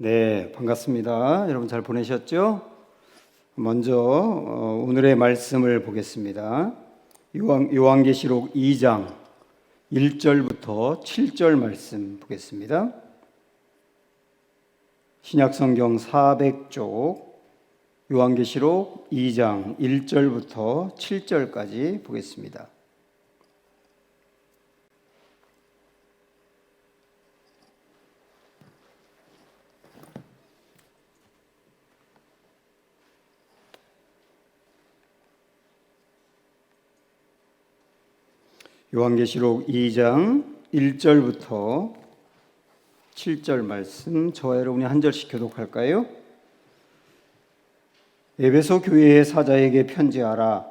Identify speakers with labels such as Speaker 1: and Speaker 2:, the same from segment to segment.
Speaker 1: 네, 반갑습니다. 여러분 잘 보내셨죠? 먼저 오늘의 말씀을 보겠습니다. 요한계시록 2장 1절부터 7절 말씀 보겠습니다. 신약성경 400쪽 요한계시록 2장 1절부터 7절까지 보겠습니다. 요한계시록 2장 1절부터 7절 말씀, 저와 여러분이 한 절씩 교독할까요? 에베소 교회의 사자에게 편지하라.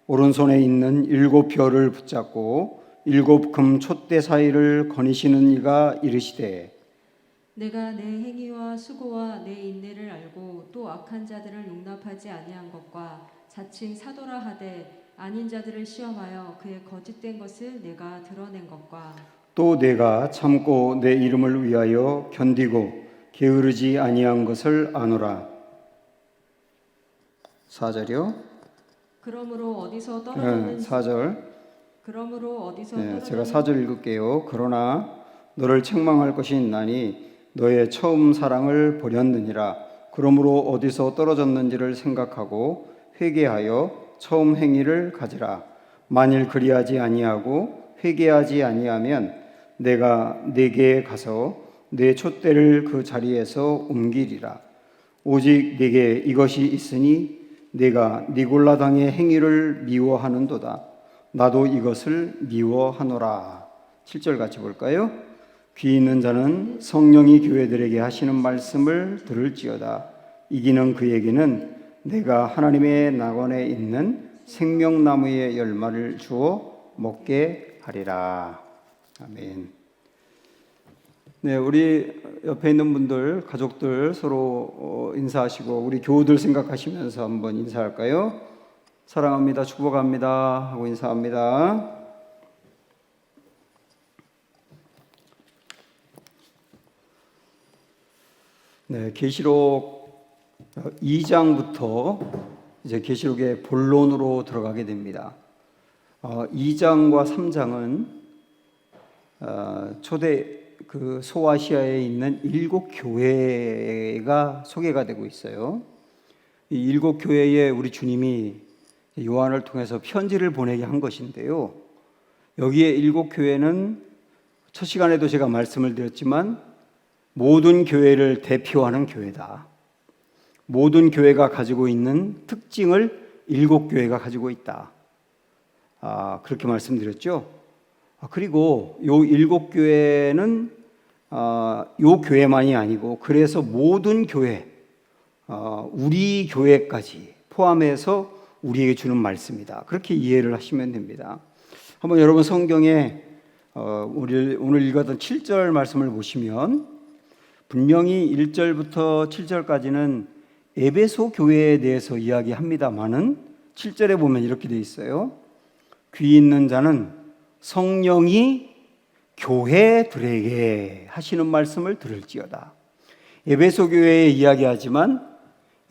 Speaker 1: 오른손에 있는 7별을 붙잡고 7 금 촛대 사이를 거니시는 이가 이르시되,
Speaker 2: 내가 내 행위와 수고와 내 인내를 알고 또 악한 자들을 용납하지 아니한 것과 자칭 사도라 하되 아닌 자들을 시험하여 그의 거짓된 것을 내가 드러낸 것과
Speaker 1: 또 내가 참고 내 이름을 위하여 견디고 게으르지 아니한 것을 아노라. 4절이요?
Speaker 2: 그러므로 어디서 떨어졌는지
Speaker 1: 4절.
Speaker 2: 그러므로 어디서
Speaker 1: 제가
Speaker 2: 떨어졌는지
Speaker 1: 4절 읽을게요. 그러나 너를 책망할 것이 있나니 너의 처음 사랑을 버렸느니라. 그러므로 어디서 떨어졌는지를 생각하고 회개하여 처음 행위를 가지라. 만일 그리하지 아니하고 회개하지 아니하면 내가 네게 가서 내 촛대를 그 자리에서 옮기리라. 오직 네게 이것이 있으니 네가 니골라당의 행위를 미워하는도다. 나도 이것을 미워하노라. 7절 같이 볼까요? 귀 있는 자는 성령이 교회들에게 하시는 말씀을 들을지어다. 이기는 그에게는 내가 하나님의 낙원에 있는 생명나무의 열매를 주어 먹게 하리라. 아멘. 네, 우리 옆에 있는 분들, 가족들 서로 인사하시고 우리 교우들 생각하시면서 한번 인사할까요? 사랑합니다, 축복합니다 하고 인사합니다. 네, 계시록 2장부터 이제 계시록의 본론으로 들어가게 됩니다. 2장과 3장은 초대 그 소아시아에 있는 7 교회가 소개가 되고 있어요. 이 7 교회에 우리 주님이 요한을 통해서 편지를 보내게 한 것인데요. 여기에 7 교회는 첫 시간에도 제가 말씀을 드렸지만 모든 교회를 대표하는 교회다. 모든 교회가 가지고 있는 특징을 7 교회가 가지고 있다. 그렇게 말씀드렸죠. 그리고 요 7 교회는 요 교회만이 아니고 그래서 모든 교회, 우리 교회까지 포함해서 우리에게 주는 말씀이다. 그렇게 이해를 하시면 됩니다. 한번 여러분 성경에 오늘 읽었던 7절 말씀을 보시면 분명히 1절부터 7절까지는 에베소 교회에 대해서 이야기합니다만은 7절에 보면 이렇게 되어 있어요. 귀 있는 자는 성령이 교회들에게 하시는 말씀을 들을지어다. 에베소 교회에 이야기하지만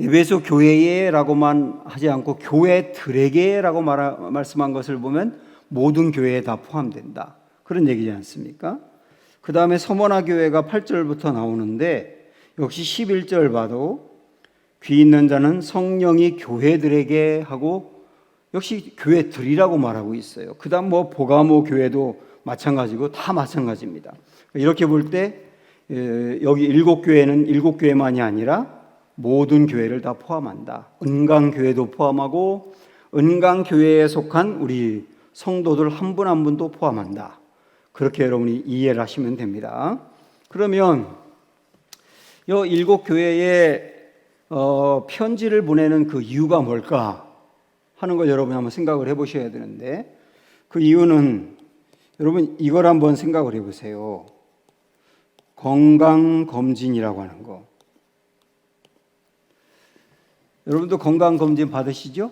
Speaker 1: 에베소 교회에라고만 하지 않고 교회들에게라고 말씀한 것을 보면 모든 교회에 다 포함된다. 그런 얘기지 않습니까? 그 다음에 서머나 교회가 8절부터 나오는데 역시 11절 봐도 귀 있는 자는 성령이 교회들에게 하고 역시 교회들이라고 말하고 있어요. 그 다음 보가모 교회도 마찬가지고 다 마찬가지입니다. 이렇게 볼 때 여기 7 교회는 7 교회만이 아니라 모든 교회를 다 포함한다. 은강교회도 포함하고 은강교회에 속한 우리 성도들 한 분 한 분도 포함한다. 그렇게 여러분이 이해를 하시면 됩니다. 그러면 이 7 교회에 편지를 보내는 그 이유가 뭘까 하는 걸 여러분이 한번 생각을 해보셔야 되는데 그 이유는 여러분 이걸 한번 생각을 해보세요. 건강검진이라고 하는 거. 여러분도 건강검진 받으시죠?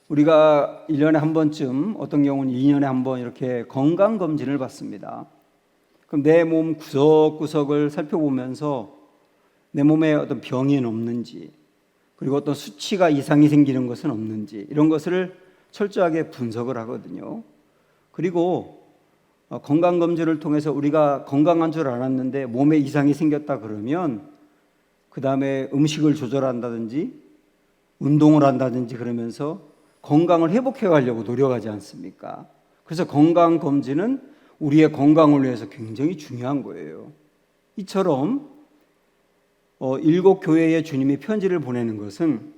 Speaker 1: 우리가 1년에 한 번쯤, 어떤 경우는 2년에 한 번 이렇게 건강검진을 받습니다. 그럼 내 몸 구석구석을 살펴보면서 내 몸에 어떤 병이 없는지, 그리고 어떤 수치가 이상이 생기는 것은 없는지, 이런 것을 철저하게 분석을 하거든요. 그리고 건강검진을 통해서 우리가 건강한 줄 알았는데 몸에 이상이 생겼다 그러면 그 다음에 음식을 조절한다든지 운동을 한다든지 그러면서 건강을 회복해 가려고 노력하지 않습니까? 그래서 건강검진은 우리의 건강을 위해서 굉장히 중요한 거예요. 이처럼 일곱 교회에 주님이 편지를 보내는 것은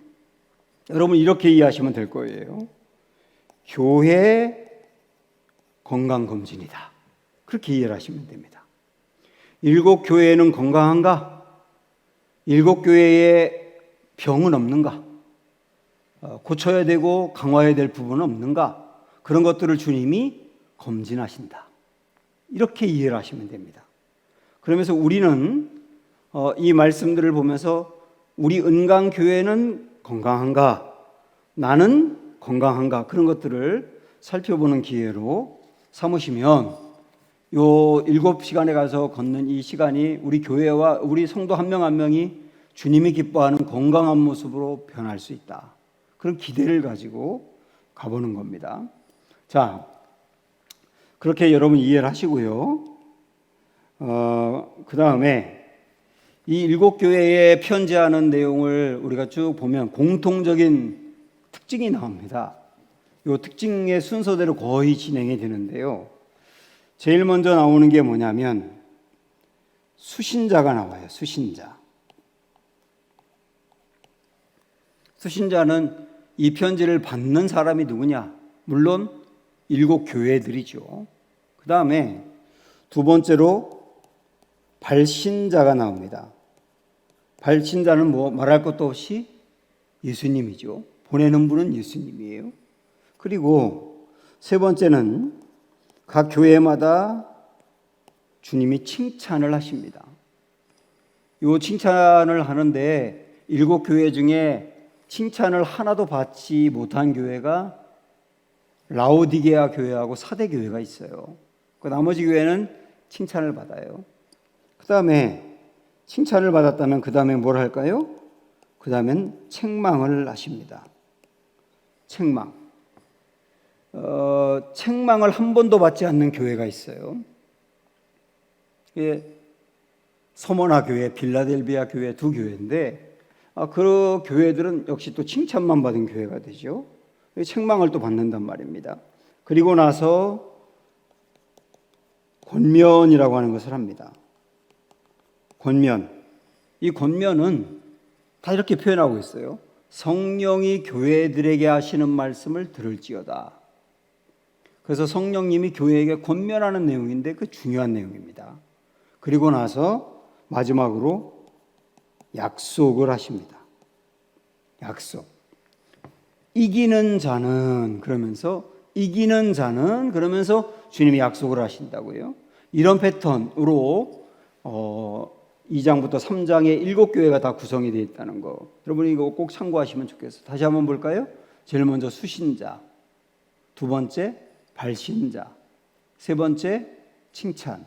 Speaker 1: 여러분 이렇게 이해하시면 될 거예요. 교회 건강검진이다. 그렇게 이해를 하시면 됩니다. 일곱 교회는 건강한가? 일곱 교회에 병은 없는가? 고쳐야 되고 강화해야 될 부분은 없는가? 그런 것들을 주님이 검진하신다. 이렇게 이해를 하시면 됩니다. 그러면서 우리는 이 말씀들을 보면서 우리 은강교회는 건강한가? 나는 건강한가? 그런 것들을 살펴보는 기회로 삼으시면 요 7시간에 가서 걷는 이 시간이 우리 교회와 우리 성도 한 명 한 명이 주님이 기뻐하는 건강한 모습으로 변할 수 있다. 그런 기대를 가지고 가보는 겁니다. 자, 그렇게 여러분 이해를 하시고요. 그 다음에 이 7교회에 편지하는 내용을 우리가 쭉 보면 공통적인 특징이 나옵니다. 이 특징의 순서대로 거의 진행이 되는데요. 제일 먼저 나오는 게 뭐냐면 수신자가 나와요. 수신자. 수신자는 이 편지를 받는 사람이 누구냐? 물론 7교회들이죠. 그 다음에 두 번째로 발신자가 나옵니다. 발신자는 뭐 말할 것도 없이 예수님이죠. 보내는 분은 예수님이에요. 그리고 세 번째는 각 교회마다 주님이 칭찬을 하십니다. 이 칭찬을 하는데 7교회 중에 칭찬을 하나도 받지 못한 교회가 라오디게아 교회하고 사대 교회가 있어요. 그 나머지 교회는 칭찬을 받아요. 그 다음에 칭찬을 받았다면 그 다음에 뭘 할까요? 그 다음엔 책망을 하십니다. 책망. 책망을 한 번도 받지 않는 교회가 있어요. 서머나 교회, 빌라델비아 교회 두 교회인데 그 교회들은 역시 또 칭찬만 받은 교회가 되죠. 책망을 또 받는단 말입니다. 그리고 나서 권면이라고 하는 것을 합니다. 권면. 이 권면은 다 이렇게 표현하고 있어요. 성령이 교회들에게 하시는 말씀을 들을지어다. 그래서 성령님이 교회에게 권면하는 내용인데 그 중요한 내용입니다. 그리고 나서 마지막으로 약속을 하십니다. 약속. 이기는 자는 그러면서 주님이 약속을 하신다고요. 이런 패턴으로 2장부터 3장에 7교회가 다 구성이 되어 있다는 거. 여러분 이거 꼭 참고하시면 좋겠어요. 다시 한번 볼까요? 제일 먼저 수신자, 두 번째 발신자, 세 번째 칭찬,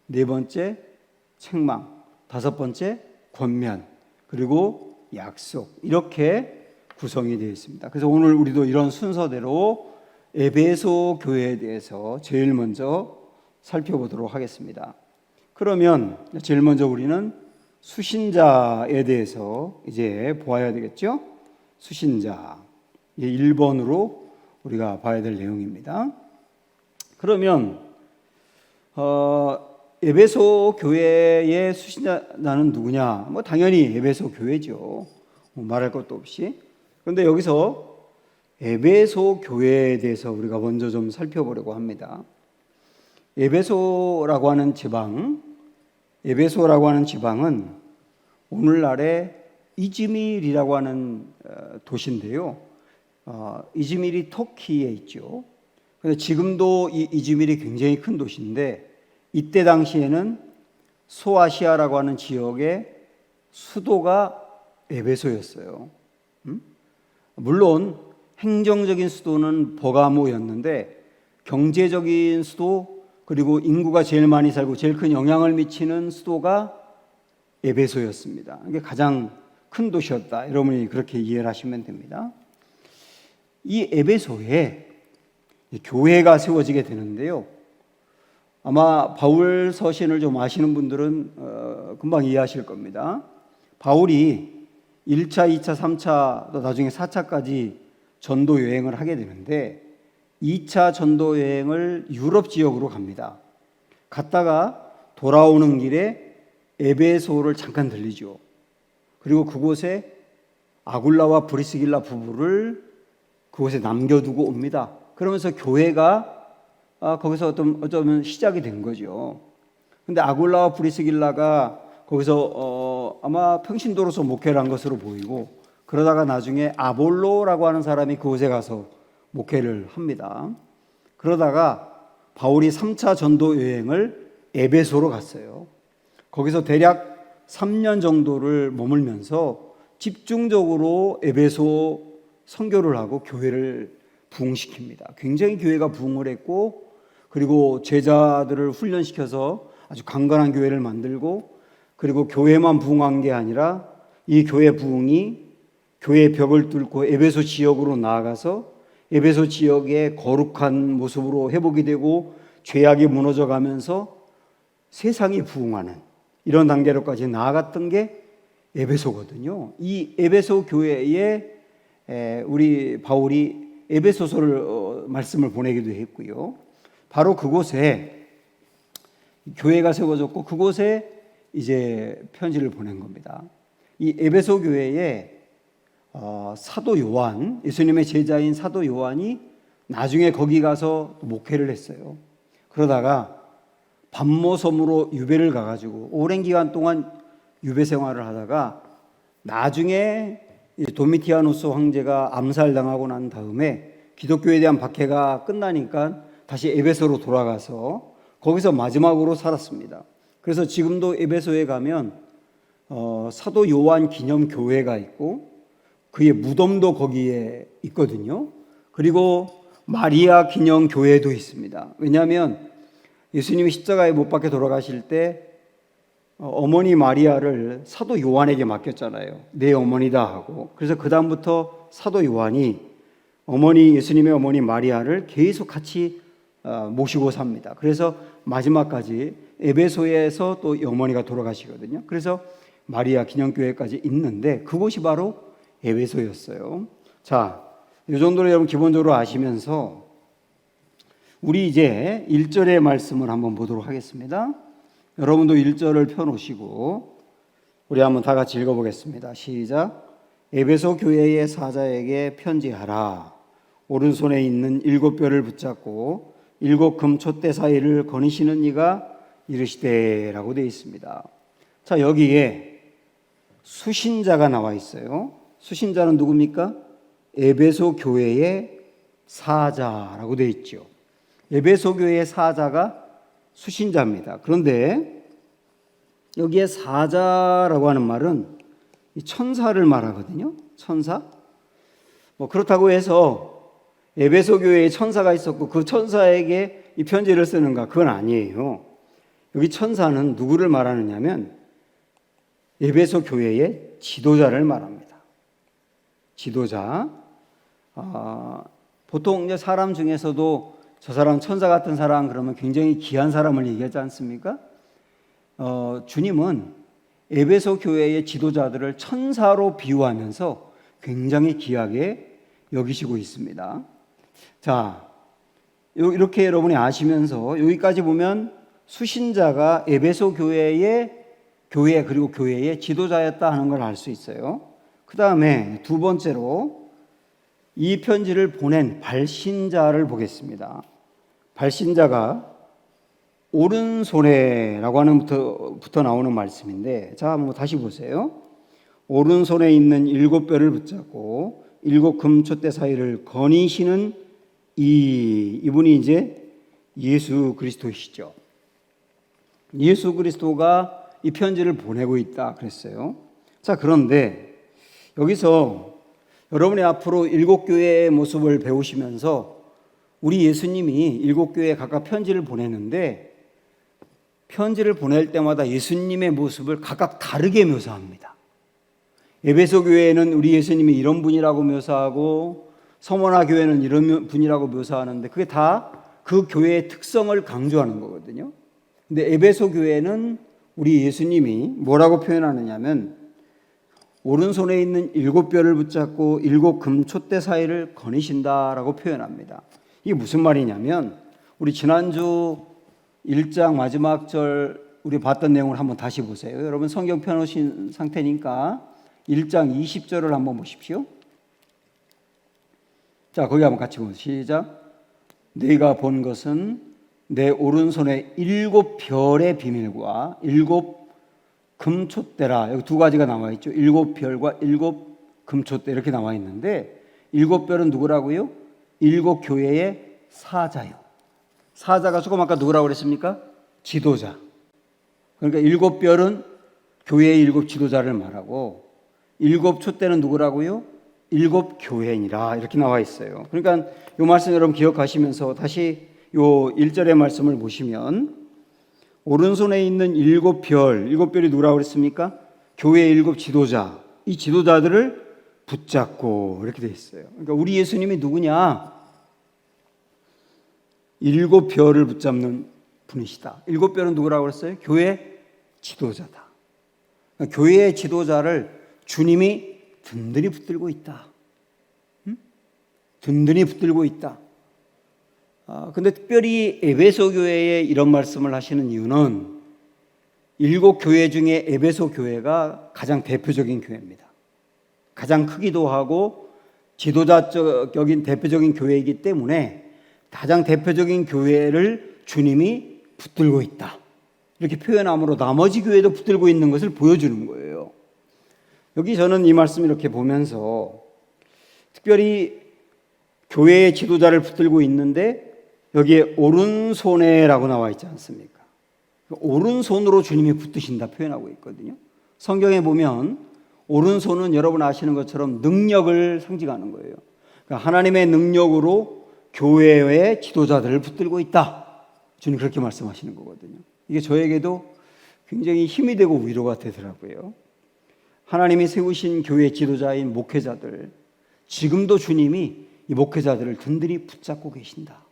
Speaker 1: 네 번째 책망, 다섯 번째 권면, 그리고 약속. 이렇게 구성이 되어 있습니다. 그래서 오늘 우리도 이런 순서대로 에베소 교회에 대해서 제일 먼저 살펴보도록 하겠습니다. 그러면 제일 먼저 우리는 수신자에 대해서 이제 보아야 되겠죠? 수신자. 1번으로 우리가 봐야 될 내용입니다. 그러면 에베소 교회의 수신자는 누구냐? 뭐 당연히 에베소 교회죠. 말할 것도 없이. 그런데 여기서 에베소 교회에 대해서 우리가 먼저 좀 살펴보려고 합니다. 에베소라고 하는 지방은 오늘날의 이즈밀이라고 하는 도시인데요. 이즈밀이 터키에 있죠. 그런데 지금도 이 이즈밀이 굉장히 큰 도시인데 이때 당시에는 소아시아라고 하는 지역의 수도가 에베소였어요. 물론 행정적인 수도는 버가모였는데 경제적인 수도 그리고 인구가 제일 많이 살고 제일 큰 영향을 미치는 수도가 에베소였습니다. 이게 가장 큰 도시였다. 여러분이 그렇게 이해를 하시면 됩니다. 이 에베소에 교회가 세워지게 되는데요. 아마 바울 서신을 좀 아시는 분들은 금방 이해하실 겁니다. 바울이 1차, 2차, 3차, 또 나중에 4차까지 전도 여행을 하게 되는데 2차 전도 여행을 유럽 지역으로 갑니다. 갔다가 돌아오는 길에 에베소를 잠깐 들리죠. 그리고 그곳에 아굴라와 브리스길라 부부를 그곳에 남겨두고 옵니다. 그러면서 교회가 거기서 어쩌면 시작이 된 거죠. 근데 아굴라와 브리스길라가 거기서 아마 평신도로서 목회를 한 것으로 보이고, 그러다가 나중에 아볼로라고 하는 사람이 그곳에 가서 목회를 합니다. 그러다가 바울이 3차 전도 여행을 에베소로 갔어요. 거기서 대략 3년 정도를 머물면서 집중적으로 에베소 선교를 하고 교회를 부흥시킵니다. 굉장히 교회가 부흥을 했고, 그리고 제자들을 훈련시켜서 아주 강건한 교회를 만들고, 그리고 교회만 부흥한 게 아니라 이 교회 부흥이 교회 벽을 뚫고 에베소 지역으로 나아가서 에베소 지역의 거룩한 모습으로 회복이 되고 죄악이 무너져 가면서 세상이 부흥하는 이런 단계로까지 나아갔던 게 에베소거든요. 이 에베소 교회에 우리 바울이 에베소서를 말씀을 보내기도 했고요. 바로 그곳에 교회가 세워졌고 그곳에 이제 편지를 보낸 겁니다. 이 에베소 교회에 사도 요한, 예수님의 제자인 사도 요한이 나중에 거기 가서 목회를 했어요. 그러다가 반모섬으로 유배를 가가지고 오랜 기간 동안 유배 생활을 하다가 나중에 도미티아누스 황제가 암살당하고 난 다음에 기독교에 대한 박해가 끝나니까 다시 에베소로 돌아가서 거기서 마지막으로 살았습니다. 그래서 지금도 에베소에 가면 사도 요한 기념 교회가 있고 그의 무덤도 거기에 있거든요. 그리고 마리아 기념 교회도 있습니다. 왜냐하면 예수님이 십자가에 못 박혀 돌아가실 때 어머니 마리아를 사도 요한에게 맡겼잖아요. 내 어머니다 하고. 그래서 그 다음부터 사도 요한이 예수님의 어머니 마리아를 계속 같이 모시고 삽니다. 그래서 마지막까지 에베소에서 또 어머니가 돌아가시거든요. 그래서 마리아 기념교회까지 있는데 그곳이 바로 에베소였어요. 자, 이 정도로 여러분 기본적으로 아시면서 우리 이제 1절의 말씀을 한번 보도록 하겠습니다. 여러분도 1절을 펴놓으시고 우리 한번 다 같이 읽어보겠습니다. 시작. 에베소 교회의 사자에게 편지하라. 오른손에 있는 7뼈를 붙잡고 7 금 촛대 사이를 거니시는 이가 이르시되라고 되어 있습니다. 자, 여기에 수신자가 나와 있어요. 수신자는 누굽니까? 에베소 교회의 사자라고 되어 있죠. 에베소 교회의 사자가 수신자입니다. 그런데 여기에 사자라고 하는 말은 천사를 말하거든요. 천사. 그렇다고 해서 에베소 교회에 천사가 있었고 그 천사에게 이 편지를 쓰는가? 그건 아니에요. 여기 천사는 누구를 말하느냐면 에베소 교회의 지도자를 말합니다. 지도자. 보통 이제 사람 중에서도 저 사람 천사 같은 사람 그러면 굉장히 귀한 사람을 얘기하지 않습니까? 주님은 에베소 교회의 지도자들을 천사로 비유하면서 굉장히 귀하게 여기시고 있습니다. 자, 이렇게 여러분이 아시면서 여기까지 보면 수신자가 에베소 교회 그리고 교회의 지도자였다 하는 걸 알 수 있어요. 그 다음에 두 번째로 이 편지를 보낸 발신자를 보겠습니다. 발신자가 오른손에라고 하는 부터 나오는 말씀인데, 자, 한번 다시 보세요. 오른손에 있는 7뼈를 붙잡고 7 금 촛대 사이를 거니시는 이분이 이제 예수 그리스도이시죠. 예수 그리스도가 이 편지를 보내고 있다 그랬어요. 자, 그런데 여기서 여러분의 앞으로 7교회의 모습을 배우시면서 우리 예수님이 7교회에 각각 편지를 보내는데 편지를 보낼 때마다 예수님의 모습을 각각 다르게 묘사합니다. 에베소 교회는 우리 예수님이 이런 분이라고 묘사하고 서머나 교회는 이런 분이라고 묘사하는데 그게 다 그 교회의 특성을 강조하는 거거든요. 근데 에베소 교회는 우리 예수님이 뭐라고 표현하느냐면 오른손에 있는 7뼈를 붙잡고 7 금촛대 사이를 거니신다라고 표현합니다. 이게 무슨 말이냐면 우리 지난주 1장 마지막 절 우리 봤던 내용을 한번 다시 보세요. 여러분 성경 펴놓으신 상태니까 1장 20절을 한번 보십시오. 자, 거기 한번 같이 보세요. 시작. 네가 본 것은 내 오른손에 7별의 비밀과 7 금촛대라. 여기 두 가지가 나와 있죠. 7별과 7 금촛대 이렇게 나와 있는데 7별은 누구라고요? 7 교회의 사자요. 사자가 조금 아까 누구라고 그랬습니까? 지도자. 그러니까 7별은 교회의 7 지도자를 말하고 7 촛대는 누구라고요? 7 교회니라 이렇게 나와 있어요. 그러니까 이 말씀 여러분 기억하시면서 다시 요 1절의 말씀을 보시면 오른손에 있는 7별, 7별이 누구라고 그랬습니까? 교회의 7 지도자. 이 지도자들을 붙잡고 이렇게 돼 있어요. 그러니까 우리 예수님이 누구냐? 7별을 붙잡는 분이시다. 7별은 누구라고 그랬어요? 교회 지도자다. 그러니까 교회의 지도자를 주님이 든든히 붙들고 있다. 든든히 붙들고 있다. 근데 특별히 에베소 교회에 이런 말씀을 하시는 이유는 7 교회 중에 에베소 교회가 가장 대표적인 교회입니다. 가장 크기도 하고 지도자적인 대표적인 교회이기 때문에 가장 대표적인 교회를 주님이 붙들고 있다. 이렇게 표현함으로 나머지 교회도 붙들고 있는 것을 보여주는 거예요. 여기 저는 이 말씀 이렇게 보면서 특별히 교회의 지도자를 붙들고 있는데 여기에 오른손에라고 나와 있지 않습니까? 오른손으로 주님이 붙드신다 표현하고 있거든요. 성경에 보면 오른손은 여러분 아시는 것처럼 능력을 상징하는 거예요. 그러니까 하나님의 능력으로 교회의 지도자들을 붙들고 있다. 주님 그렇게 말씀하시는 거거든요. 이게 저에게도 굉장히 힘이 되고 위로가 되더라고요. 하나님이 세우신 교회 지도자인 목회자들, 지금도 주님이 이 목회자들을 든든히 붙잡고 계신다.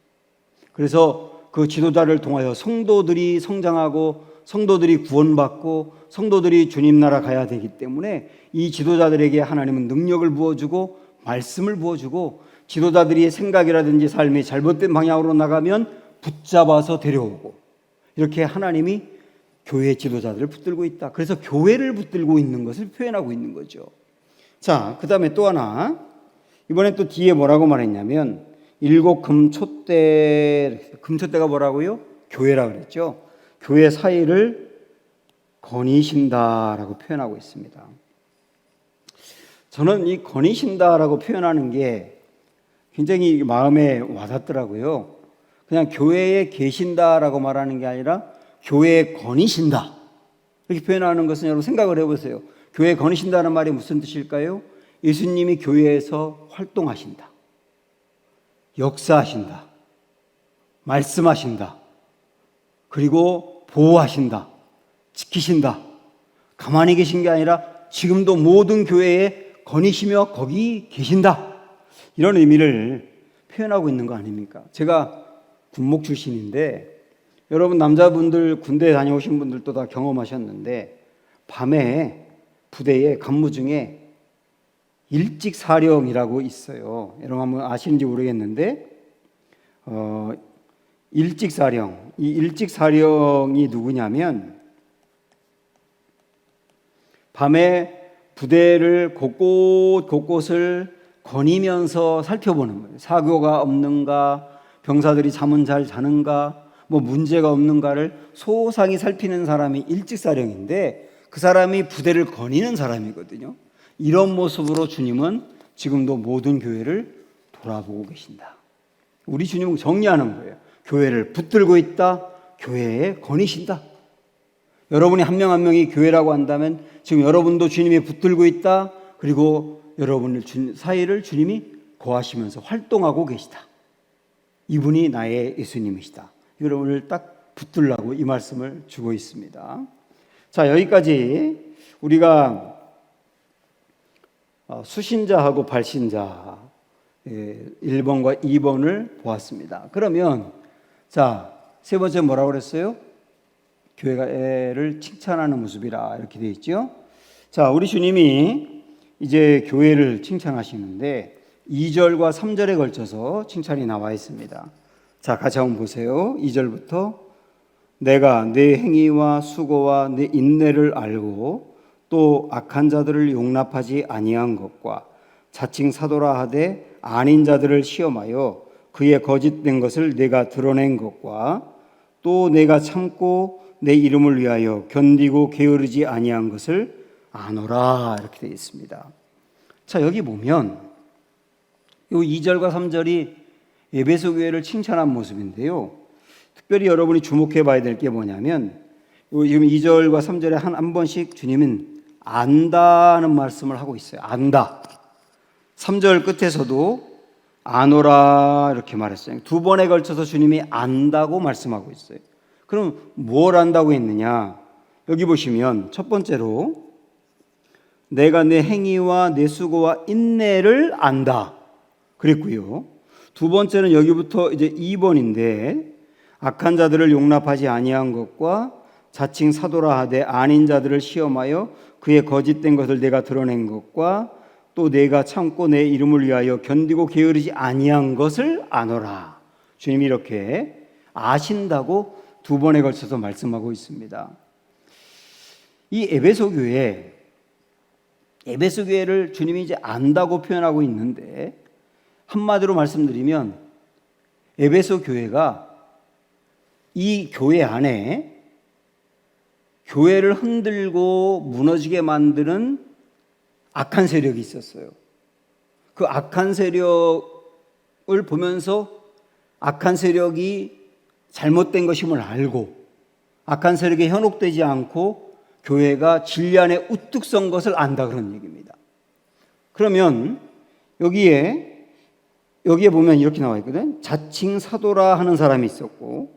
Speaker 1: 그래서 그 지도자를 통하여 성도들이 성장하고 성도들이 구원받고 성도들이 주님 나라 가야 되기 때문에 이 지도자들에게 하나님은 능력을 부어주고 말씀을 부어주고 지도자들이 생각이라든지 삶이 잘못된 방향으로 나가면 붙잡아서 데려오고 이렇게 하나님이 교회 지도자들을 붙들고 있다. 그래서 교회를 붙들고 있는 것을 표현하고 있는 거죠. 자, 그 다음에 또 하나 이번에 또 뒤에 뭐라고 말했냐면 7 금촛대, 금촛대가 뭐라고요? 교회라 그랬죠. 교회 사이를 거니신다라고 표현하고 있습니다. 저는 이 거니신다라고 표현하는 게 굉장히 마음에 와닿더라고요. 그냥 교회에 계신다라고 말하는 게 아니라 교회에 거니신다 이렇게 표현하는 것은 여러분 생각을 해보세요. 교회에 거니신다는 말이 무슨 뜻일까요? 예수님이 교회에서 활동하신다, 역사하신다, 말씀하신다, 그리고 보호하신다, 지키신다. 가만히 계신 게 아니라 지금도 모든 교회에 거니시며 거기 계신다. 이런 의미를 표현하고 있는 거 아닙니까? 제가 군목 출신인데 여러분 남자분들 군대 다녀오신 분들도 다 경험하셨는데 밤에 부대에 간무 중에 일직사령이라고 있어요. 여러분 한번 아시는지 모르겠는데 일직사령, 이 일직사령이 누구냐면 밤에 부대를 곳곳을 거니면서 살펴보는 거예요. 사고가 없는가, 병사들이 잠은 잘 자는가, 뭐 문제가 없는가를 소상히 살피는 사람이 일직사령인데 그 사람이 부대를 거니는 사람이거든요. 이런 모습으로 주님은 지금도 모든 교회를 돌아보고 계신다. 우리 주님은 정리하는 거예요. 교회를 붙들고 있다, 교회에 거니신다. 여러분이 한 명 한 명이 교회라고 한다면 지금 여러분도 주님이 붙들고 있다. 그리고 여러분의 사이를 주님이 거하시면서 활동하고 계시다. 이분이 나의 예수님이시다. 이걸 오늘 딱 붙들라고 이 말씀을 주고 있습니다. 자, 여기까지 우리가 수신자하고 발신자 1번과 2번을 보았습니다. 그러면 자, 세 번째 뭐라고 그랬어요? 교회를 칭찬하는 모습이라 이렇게 되어 있죠. 자, 우리 주님이 이제 교회를 칭찬하시는데 2절과 3절에 걸쳐서 칭찬이 나와 있습니다. 자, 같이 한번 보세요. 2절부터 내가 내 행위와 수고와 내 인내를 알고 또 악한 자들을 용납하지 아니한 것과 자칭 사도라 하되 아닌 자들을 시험하여 그의 거짓된 것을 내가 드러낸 것과 또 내가 참고 내 이름을 위하여 견디고 게으르지 아니한 것을 아노라 이렇게 되어 있습니다. 자, 여기 보면 이 2절과 3절이 에베소 교회를 칭찬한 모습인데요. 특별히 여러분이 주목해 봐야 될 게 뭐냐면 지금 2절과 3절에 한 번씩 주님은 안다는 말씀을 하고 있어요. 안다. 3절 끝에서도 아노라 이렇게 말했어요. 두 번에 걸쳐서 주님이 안다고 말씀하고 있어요. 그럼 뭘 안다고 했느냐? 여기 보시면 첫 번째로 내가 내 행위와 내 수고와 인내를 안다 그랬고요. 두 번째는 여기부터 이제 2번인데 악한 자들을 용납하지 아니한 것과 자칭 사도라 하되 아닌 자들을 시험하여 그의 거짓된 것을 내가 드러낸 것과 또 내가 참고 내 이름을 위하여 견디고 게으르지 아니한 것을 아노라. 주님이 이렇게 아신다고 두 번에 걸쳐서 말씀하고 있습니다. 이 에베소 교회를 주님이 이제 안다고 표현하고 있는데 한마디로 말씀드리면 에베소 교회가 이 교회 안에 교회를 흔들고 무너지게 만드는 악한 세력이 있었어요. 그 악한 세력을 보면서 악한 세력이 잘못된 것임을 알고 악한 세력에 현혹되지 않고 교회가 진리 안에 우뚝 선 것을 안다 그런 얘기입니다. 그러면 여기에 보면 이렇게 나와 있거든. 자칭 사도라 하는 사람이 있었고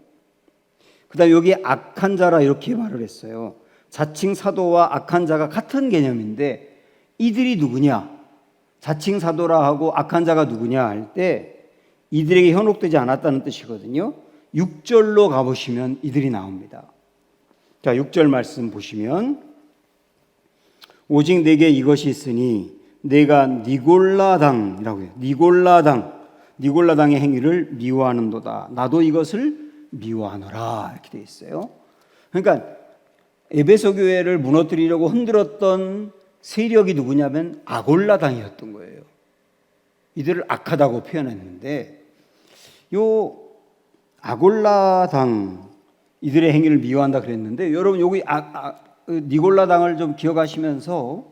Speaker 1: 그다음에 여기에 악한 자라 이렇게 말을 했어요. 자칭 사도와 악한 자가 같은 개념인데 이들이 누구냐? 자칭 사도라 하고 악한 자가 누구냐 할 때 이들에게 현혹되지 않았다는 뜻이거든요. 6절로 가보시면 이들이 나옵니다. 자, 6절 말씀 보시면 오직 내게 이것이 있으니 내가 니골라당이라고 해요. 니골라당의 행위를 미워하는도다. 나도 이것을 미워하노라 이렇게 되어 있어요. 그러니까 에베소 교회를 무너뜨리려고 흔들었던 세력이 누구냐면 아골라당이었던 거예요. 이들을 악하다고 표현했는데 요 아골라당 이들의 행위를 미워한다 그랬는데 여러분 여기 니골라당을 좀 기억하시면서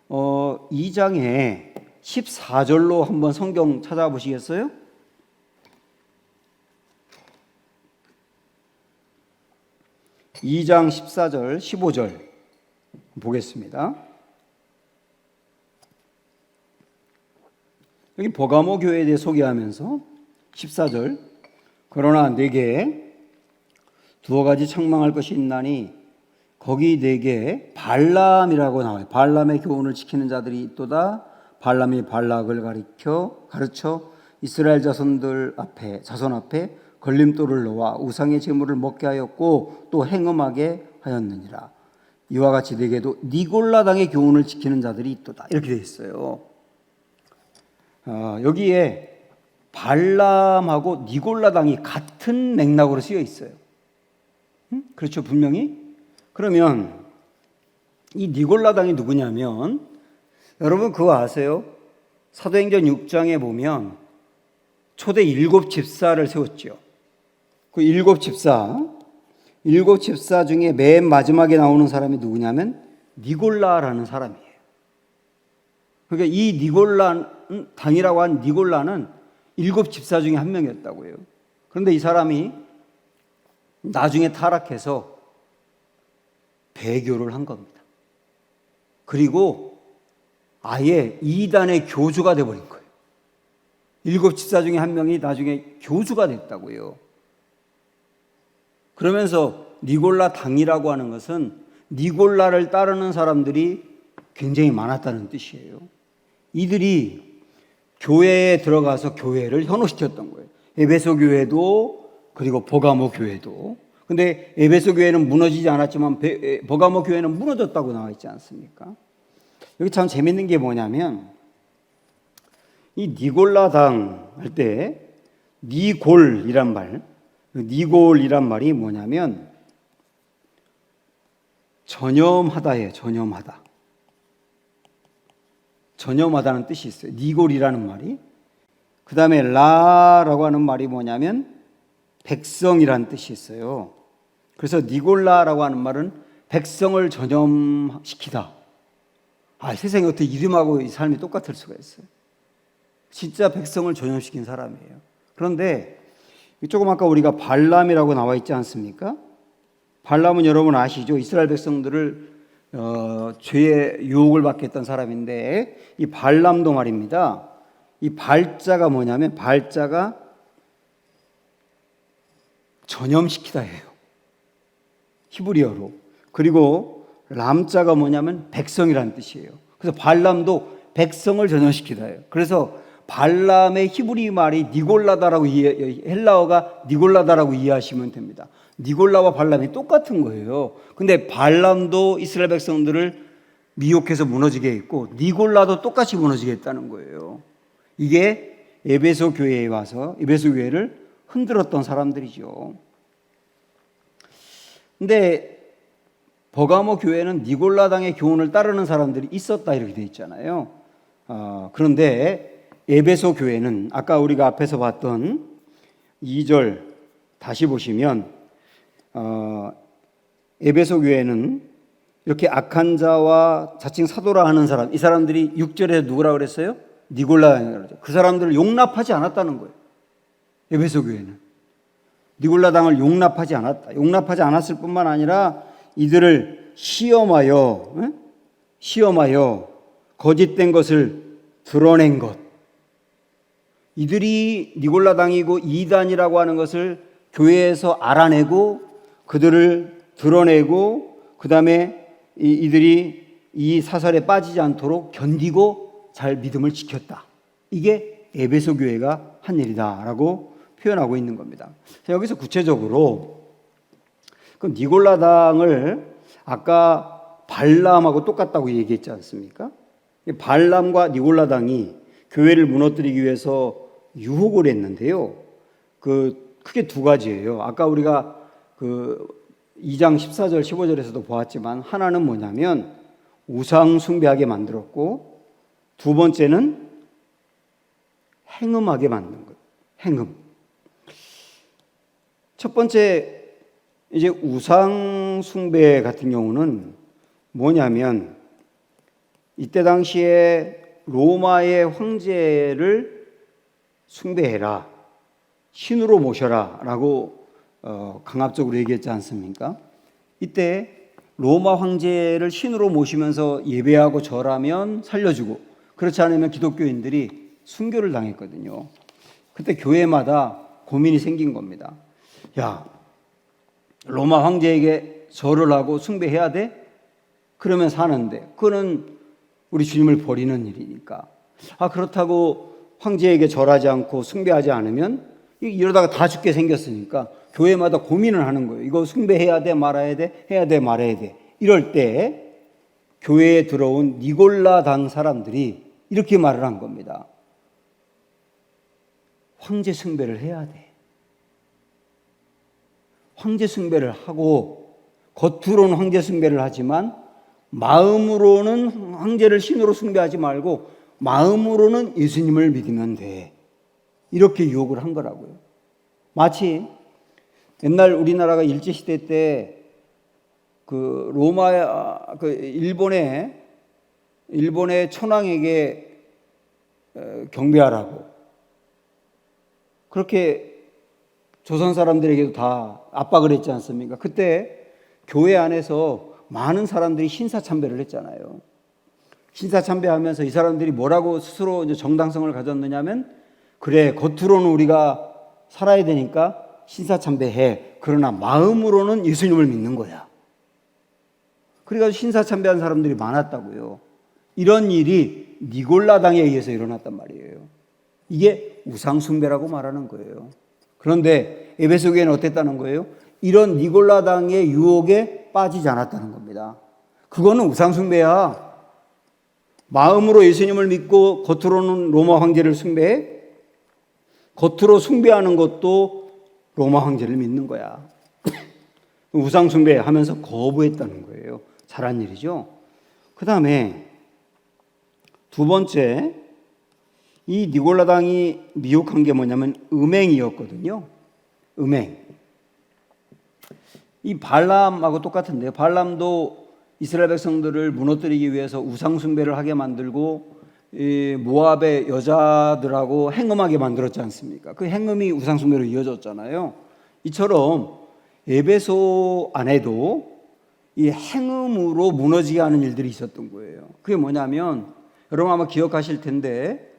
Speaker 1: 2장에 14절로 한번 성경 찾아보시겠어요? (2장) 14절 15절 보겠습니다. 여기 버가모 교회에 대해 소개하면서 14절 그러나 내게 두어 가지 책망할 것이 있나니 거기 내게 발람이라고 나와요. 발람의 교훈을 지키는 자들이 있도다. 발람이 발락을 가르쳐 이스라엘 자손 앞에 걸림돌을 놓아 우상의 제물을 먹게 하였고 또 행음하게 하였느니라. 이와 같이 내게도 니골라당의 교훈을 지키는 자들이 있도다. 이렇게 되어 있어요. 여기에 발람하고 니골라당이 같은 맥락으로 쓰여 있어요. 그렇죠, 분명히. 그러면 이 니골라당이 누구냐면 여러분 그거 아세요? 사도행전 6장에 보면 초대 7 집사를 세웠죠. 그 7 집사 중에 맨 마지막에 나오는 사람이 누구냐면 니골라라는 사람이에요. 그러니까 이 니골라당이라고 한 니골라는 7 집사 중에 한 명이었다고 해요. 그런데 이 사람이 나중에 타락해서 배교를 한 겁니다. 그리고 아예 이단의 교주가 되어버린 거예요. 7 집사 중에 한 명이 나중에 교주가 됐다고요. 그러면서 니골라 당이라고 하는 것은 니골라를 따르는 사람들이 굉장히 많았다는 뜻이에요. 이들이 교회에 들어가서 교회를 현혹시켰던 거예요. 에베소 교회도 그리고 버가모 교회도. 근데 에베소 교회는 무너지지 않았지만 버가모 교회는 무너졌다고 나와 있지 않습니까? 여기 참 재밌는 게 뭐냐면 이 니골라당 할 때 니골이란 말이 뭐냐면 전염하다예요. 전염하다는 뜻이 있어요. 니골이라는 말이. 그 다음에 라라고 하는 말이 뭐냐면 백성이라는 뜻이 있어요. 그래서 니골라라고 하는 말은 백성을 전염시키다. 세상에 어떻게 이름하고 이 삶이 똑같을 수가 있어요. 진짜 백성을 전염시킨 사람이에요. 그런데 조금 아까 우리가 발람이라고 나와 있지 않습니까? 발람은 여러분 아시죠? 이스라엘 백성들을 죄의 유혹을 받게 했던 사람인데 이 발람도 말입니다. 이 발자가 뭐냐면 발자가 전염시키다예요. 히브리어로. 그리고 람자가 뭐냐면 백성이라는 뜻이에요. 그래서 발람도 백성을 전염시키다예요. 그래서 발람의 히브리 말이 니골라다라고 헬라어가 니골라다라고 이해하시면 됩니다. 니골라와 발람이 똑같은 거예요. 근데 발람도 이스라엘 백성들을 미혹해서 무너지게 했고 니골라도 똑같이 무너지게 했다는 거예요. 이게 에베소 교회에 와서 에베소 교회를 흔들었던 사람들이죠. 근데 버가모 교회는 니골라당의 교훈을 따르는 사람들이 있었다 이렇게 되어 있잖아요. 그런데 에베소 교회는 아까 우리가 앞에서 봤던 2절 다시 보시면 에베소 교회는 이렇게 악한 자와 자칭 사도라 하는 사람, 이 사람들이 6절에 누구라고 그랬어요? 니골라당이라고 그러죠. 그 사람들을 용납하지 않았다는 거예요. 에베소 교회는 니골라당을 용납하지 않았다. 용납하지 않았을 뿐만 아니라 이들을 시험하여 거짓된 것을 드러낸 것. 이들이 니골라당이고 이단이라고 하는 것을 교회에서 알아내고 그들을 드러내고 그 다음에 이들이 이 사설에 빠지지 않도록 견디고 잘 믿음을 지켰다. 이게 에베소 교회가 한 일이다라고 표현하고 있는 겁니다. 여기서 구체적으로 그럼 니골라당을 아까 발람하고 똑같다고 얘기했지 않습니까? 발람과 니골라당이 교회를 무너뜨리기 위해서 유혹을 했는데요. 크게 두 가지예요. 아까 우리가 2장 14절 15절에서도 보았지만 하나는 뭐냐면 우상 숭배하게 만들었고 두 번째는 행음하게 만든 거예요. 행음. 첫 번째 이제 우상 숭배 같은 경우는 뭐냐면 이때 당시에 로마의 황제를 숭배해라, 신으로 모셔라 라고 강압적으로 얘기했지 않습니까? 이때 로마 황제를 신으로 모시면서 예배하고 절하면 살려주고 그렇지 않으면 기독교인들이 순교를 당했거든요. 그때 교회마다 고민이 생긴 겁니다. 야, 로마 황제에게 절을 하고 숭배해야 돼? 그러면 사는데 그거는 우리 주님을 버리는 일이니까. 그렇다고 황제에게 절하지 않고 숭배하지 않으면 이러다가 다 죽게 생겼으니까 교회마다 고민을 하는 거예요. 이거 숭배해야 돼 말아야 돼? 해야 돼 말아야 돼? 이럴 때 교회에 들어온 니골라당 사람들이 이렇게 말을 한 겁니다. 황제 숭배를 해야 돼. 황제 숭배를 하고 겉으로는 황제 숭배를 하지만 마음으로는 황제를 신으로 숭배하지 말고 마음으로는 예수님을 믿으면 돼. 이렇게 유혹을 한 거라고요. 마치 옛날 우리나라가 일제시대 때 일본의 천황에게 경배하라고 그렇게 조선 사람들에게도 다 압박을 했지 않습니까? 그때 교회 안에서 많은 사람들이 신사참배를 했잖아요. 신사참배하면서 이 사람들이 뭐라고 스스로 이제 정당성을 가졌느냐면 그래 겉으로는 우리가 살아야 되니까 신사참배해. 그러나 마음으로는 예수님을 믿는 거야. 그래가지고 신사참배한 사람들이 많았다고요. 이런 일이 니골라당에 의해서 일어났단 말이에요. 이게 우상숭배라고 말하는 거예요. 그런데 에베소 교회는 어땠다는 거예요? 이런 니골라당의 유혹에 빠지지 않았다는 겁니다. 그거는 우상숭배야. 마음으로 예수님을 믿고 겉으로는 로마 황제를 숭배해? 겉으로 숭배하는 것도 로마 황제를 믿는 거야. 우상숭배하면서 거부했다는 거예요. 잘한 일이죠. 그 다음에 두 번째, 이 니골라당이 미혹한 게 뭐냐면 음행이었거든요. 음행. 이 발람하고 똑같은데요. 발람도 이스라엘 백성들을 무너뜨리기 위해서 우상숭배를 하게 만들고 이 모압의 여자들하고 행음하게 만들었지 않습니까? 그 행음이 우상숭배로 이어졌잖아요. 이처럼 에베소 안에도 이 행음으로 무너지게 하는 일들이 있었던 거예요. 그게 뭐냐면 여러분 아마 기억하실 텐데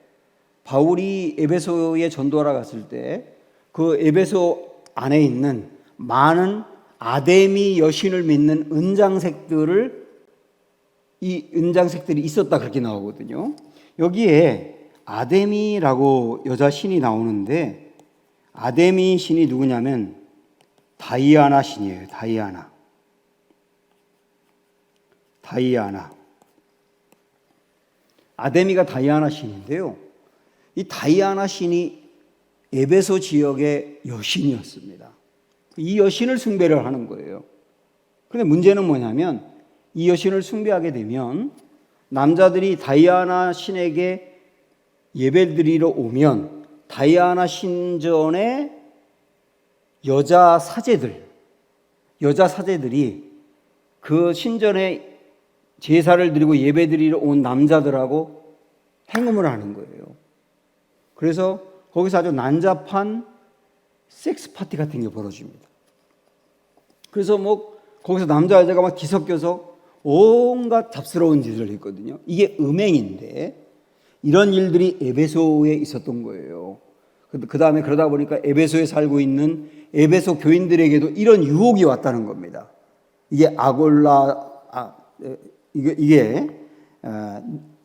Speaker 1: 바울이 에베소에 전도하러 갔을 때 그 에베소 안에 있는 많은 아데미 여신을 믿는 은장색들이 있었다 그렇게 나오거든요. 여기에 아데미라고 여자 신이 나오는데 아데미 신이 누구냐면 다이아나 신이에요. 다이아나. 아데미가 다이아나 신인데요. 이 다이아나 신이 에베소 지역의 여신이었습니다. 이 여신을 숭배를 하는 거예요. 그런데 문제는 뭐냐면 이 여신을 숭배하게 되면 남자들이 다이아나 신에게 예배드리러 오면 다이아나 신전에 여자 사제들이 그 신전에 제사를 드리고 예배드리러 온 남자들하고 행음을 하는 거예요. 그래서 거기서 아주 난잡한 섹스 파티 같은 게 벌어집니다. 그래서 뭐 거기서 남자 여자가 막 뒤섞여서 온갖 잡스러운 짓을 했거든요. 이게 음행인데 이런 일들이 에베소에 있었던 거예요. 그 다음에 그러다 보니까 에베소에 살고 있는 에베소 교인들에게도 이런 유혹이 왔다는 겁니다. 이게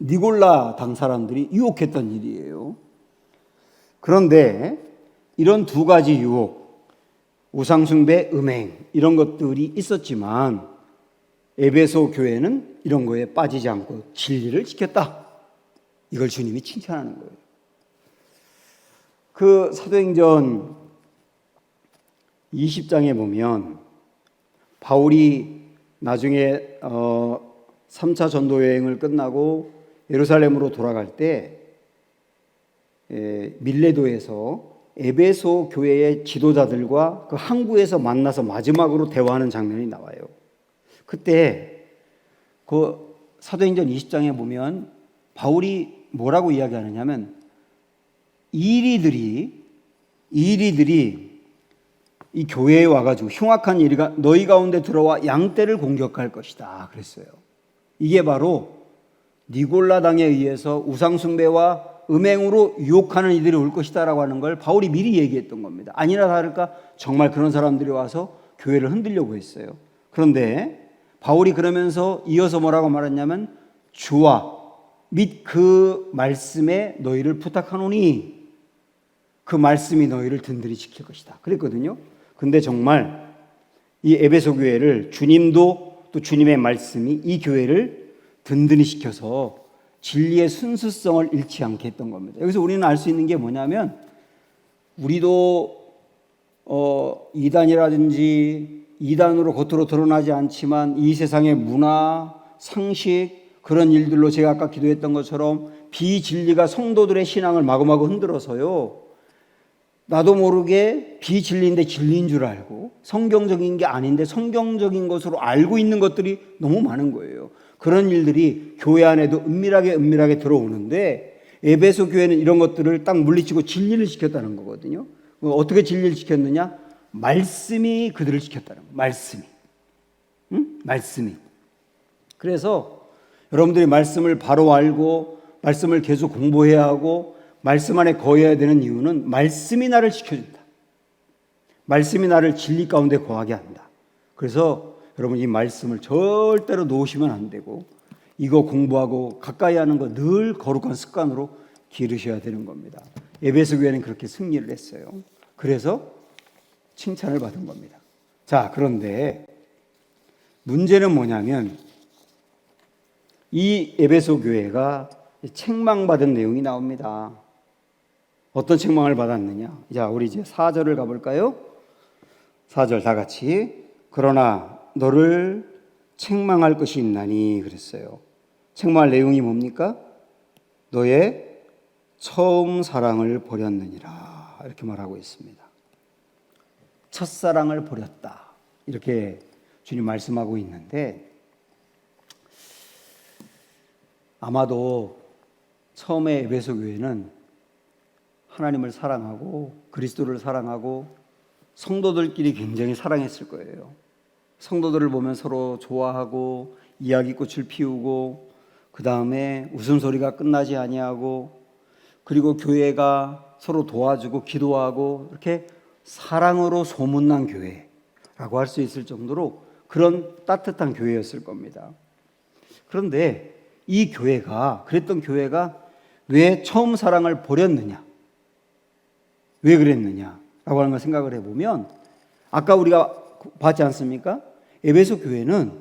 Speaker 1: 니골라 당 사람들이 유혹했던 일이에요. 그런데 이런 두 가지 유혹, 우상숭배, 음행 이런 것들이 있었지만 에베소 교회는 이런 거에 빠지지 않고 진리를 지켰다. 이걸 주님이 칭찬하는 거예요. 그 사도행전 20장에 보면 바울이 나중에 3차 전도 여행을 끝나고 예루살렘으로 돌아갈 때 밀레도에서 에베소 교회의 지도자들과 그 항구에서 만나서 마지막으로 대화하는 장면이 나와요. 그때 그 사도행전 20장에 보면 바울이 뭐라고 이야기하느냐면 이리들이 이 교회에 와가지고 흉악한 이리가 너희 가운데 들어와 양떼를 공격할 것이다 그랬어요. 이게 바로 니골라당에 의해서 우상숭배와 음행으로 유혹하는 이들이 올 것이다 라고 하는 걸 바울이 미리 얘기했던 겁니다. 아니나 다를까 정말 그런 사람들이 와서 교회를 흔들려고 했어요. 그런데 바울이 그러면서 이어서 뭐라고 말했냐면 주와 및 그 말씀에 너희를 부탁하노니 그 말씀이 너희를 든든히 지킬 것이다 그랬거든요. 근데 정말 이 에베소 교회를 주님도 또 주님의 말씀이 이 교회를 든든히 시켜서 진리의 순수성을 잃지 않게 했던 겁니다. 여기서 우리는 알 수 있는 게 뭐냐면 우리도 이단이라든지 이단으로 겉으로 드러나지 않지만 이 세상의 문화, 상식 그런 일들로 제가 아까 기도했던 것처럼 비진리가 성도들의 신앙을 마구마구 흔들어서요. 나도 모르게 비진리인데 진리인 줄 알고 성경적인 게 아닌데 성경적인 것으로 알고 있는 것들이 너무 많은 거예요. 그런 일들이 교회 안에도 은밀하게 들어오는데 에베소 교회는 이런 것들을 딱 물리치고 진리를 지켰다는 거거든요. 어떻게 진리를 지켰느냐? 말씀이 그들을 지켰다는 거예요. 말씀이. 그래서 여러분들이 말씀을 바로 알고 말씀을 계속 공부해야 하고 말씀 안에 거해야 되는 이유는 말씀이 나를 지켜준다. 말씀이 나를 진리 가운데 거하게 한다. 그래서 여러분 이 말씀을 절대로 놓으시면 안 되고 이거 공부하고 가까이 하는 거 늘 거룩한 습관으로 기르셔야 되는 겁니다. 에베소 교회는 그렇게 승리를 했어요. 그래서 칭찬을 받은 겁니다. 자, 그런데 문제는 뭐냐면 이 에베소 교회가 책망받은 내용이 나옵니다. 어떤 책망을 받았느냐? 자, 우리 이제 4절을 가볼까요? 4절 다 같이. 그러나 너를 책망할 것이 있나니 그랬어요. 책망할 내용이 뭡니까? 너의 처음 사랑을 버렸느니라 이렇게 말하고 있습니다. 첫사랑을 버렸다 이렇게 주님 말씀하고 있는데 아마도 처음에 에베소 교회는 하나님을 사랑하고 그리스도를 사랑하고 성도들끼리 굉장히 사랑했을 거예요. 성도들을 보면 서로 좋아하고 이야기꽃을 피우고 그 다음에 웃음소리가 끝나지 아니하고 그리고 교회가 서로 도와주고 기도하고 이렇게 사랑으로 소문난 교회라고 할 수 있을 정도로 그런 따뜻한 교회였을 겁니다. 그런데 이 교회가 그랬던 교회가 왜 처음 사랑을 버렸느냐? 왜 그랬느냐라고 하는 걸 생각을 해보면 아까 우리가 봤지 않습니까? 에베소 교회는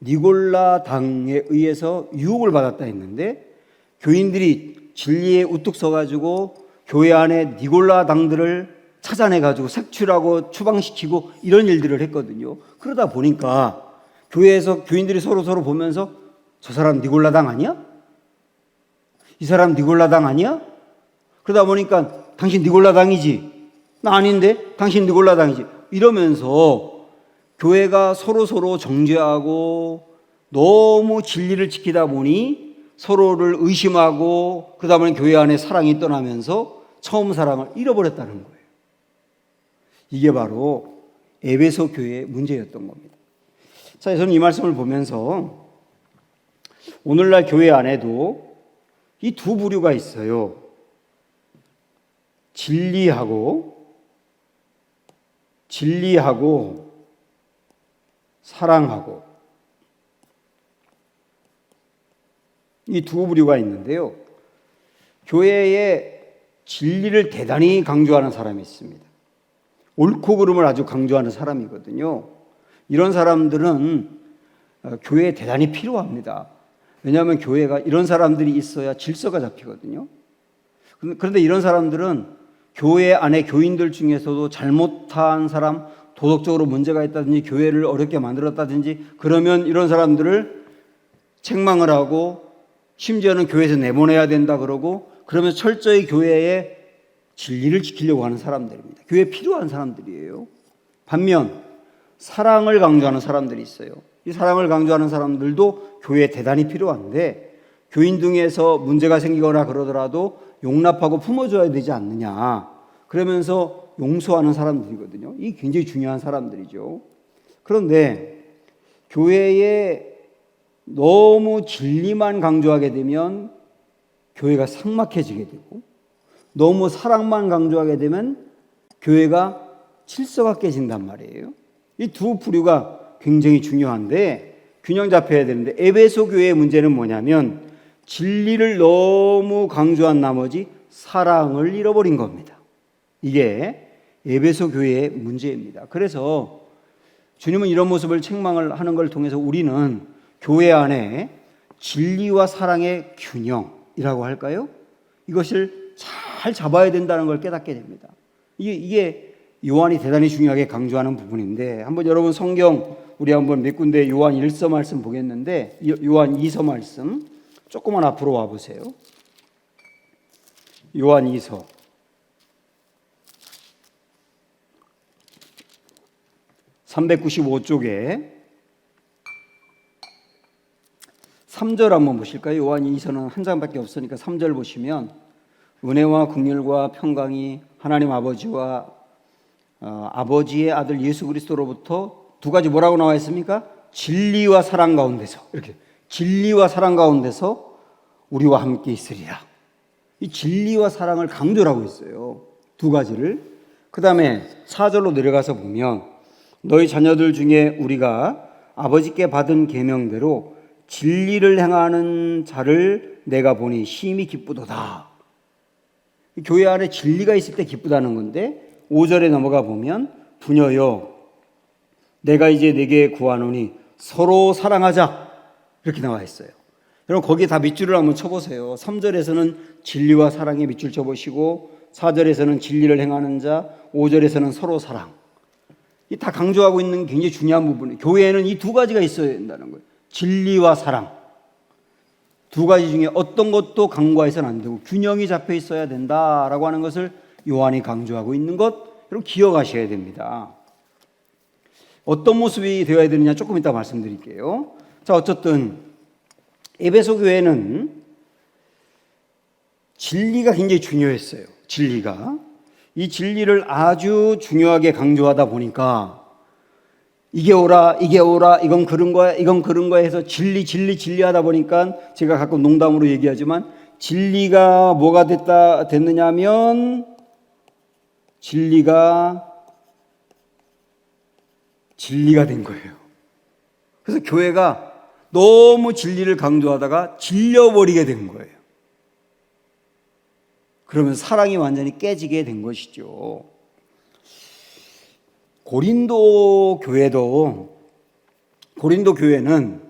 Speaker 1: 니골라 당에 의해서 유혹을 받았다 했는데 교인들이 진리에 우뚝 서가지고 교회 안에 니골라 당들을 찾아내가지고 색출하고 추방시키고 이런 일들을 했거든요. 그러다 보니까 교회에서 교인들이 서로 보면서 저 사람 니골라 당 아니야? 이 사람 니골라 당 아니야? 그러다 보니까 당신 니골라 당이지. 나 아닌데 당신 니골라 당이지. 이러면서 교회가 서로 정죄하고 너무 진리를 지키다 보니 서로를 의심하고 그러다 보니 교회 안에 사랑이 떠나면서 처음 사랑을 잃어버렸다는 거예요. 이게 바로 에베소 교회의 문제였던 겁니다. 자, 저는 이 말씀을 보면서 오늘날 교회 안에도 이 두 부류가 있어요. 진리하고 사랑하고 이 두 부류가 있는데요. 교회에 진리를 대단히 강조하는 사람이 있습니다. 옳고 그름을 아주 강조하는 사람이거든요. 이런 사람들은 교회에 대단히 필요합니다. 왜냐하면 교회가 이런 사람들이 있어야 질서가 잡히거든요. 그런데 이런 사람들은 교회 안에 교인들 중에서도 잘못한 사람, 도덕적으로 문제가 있다든지 교회를 어렵게 만들었다든지 그러면 이런 사람들을 책망을 하고 심지어는 교회에서 내보내야 된다 그러고 그러면서 철저히 교회에 진리를 지키려고 하는 사람들입니다. 교회에 필요한 사람들이에요. 반면 사랑을 강조하는 사람들이 있어요. 이 사랑을 강조하는 사람들도 교회에 대단히 필요한데 교인 중에서 문제가 생기거나 그러더라도 용납하고 품어줘야 되지 않느냐. 그러면서 용서하는 사람들이거든요. 이 굉장히 중요한 사람들이죠. 그런데 교회에 너무 진리만 강조하게 되면 교회가 삭막해지게 되고 너무 사랑만 강조하게 되면 교회가 질서가 깨진단 말이에요. 이 두 부류가 굉장히 중요한데 균형 잡혀야 되는데 에베소 교회의 문제는 뭐냐면 진리를 너무 강조한 나머지 사랑을 잃어버린 겁니다. 이게 에베소 교회의 문제입니다. 그래서 주님은 이런 모습을 책망을 하는 걸 통해서 우리는 교회 안에 진리와 사랑의 균형이라고 할까요? 이것을 잘 잡아야 된다는 걸 깨닫게 됩니다. 이게 요한이 대단히 중요하게 강조하는 부분인데 한번 여러분 성경 우리 한번 몇 군데 요한 1서 말씀 보겠는데 요한 2서 말씀 조금만 앞으로 와보세요. 요한 2서 395쪽에 3절 한번 보실까요? 요한 2서는 한 장밖에 없으니까 3절 보시면 은혜와 긍휼과 평강이 하나님 아버지와 아버지의 아들 예수 그리스도로부터 두 가지 뭐라고 나와 있습니까? 진리와 사랑 가운데서 이렇게 진리와 사랑 가운데서 우리와 함께 있으리라. 이 진리와 사랑을 강조를 하고 있어요. 두 가지를. 그 다음에 4절로 내려가서 보면 너희 자녀들 중에 우리가 아버지께 받은 계명대로 진리를 행하는 자를 내가 보니 심히 기쁘도다. 교회 안에 진리가 있을 때 기쁘다는 건데 5절에 넘어가 보면 부녀여 내가 이제 내게 구하노니 서로 사랑하자 이렇게 나와 있어요. 여러분 거기에 다 밑줄을 한번 쳐보세요. 3절에서는 진리와 사랑에 밑줄 쳐보시고 4절에서는 진리를 행하는 자, 5절에서는 서로 사랑. 이 다 강조하고 있는 굉장히 중요한 부분이에요. 교회에는 이 두 가지가 있어야 된다는 거예요. 진리와 사랑. 두 가지 중에 어떤 것도 간과해서는 안 되고 균형이 잡혀 있어야 된다라고 하는 것을 요한이 강조하고 있는 것 여러분 기억하셔야 됩니다. 어떤 모습이 되어야 되느냐 조금 이따 말씀드릴게요. 자, 어쨌든 에베소 교회는 진리가 굉장히 중요했어요. 진리가. 이 진리를 아주 중요하게 강조하다 보니까 이게 옳아, 이건 그런 거야, 이건 그런 거야 해서 진리 하다 보니까 제가 가끔 농담으로 얘기하지만 진리가 뭐가 됐느냐면 진리가 된 거예요. 그래서 교회가 너무 진리를 강조하다가 질려버리게 된 거예요. 그러면 사랑이 완전히 깨지게 된 것이죠. 고린도 교회는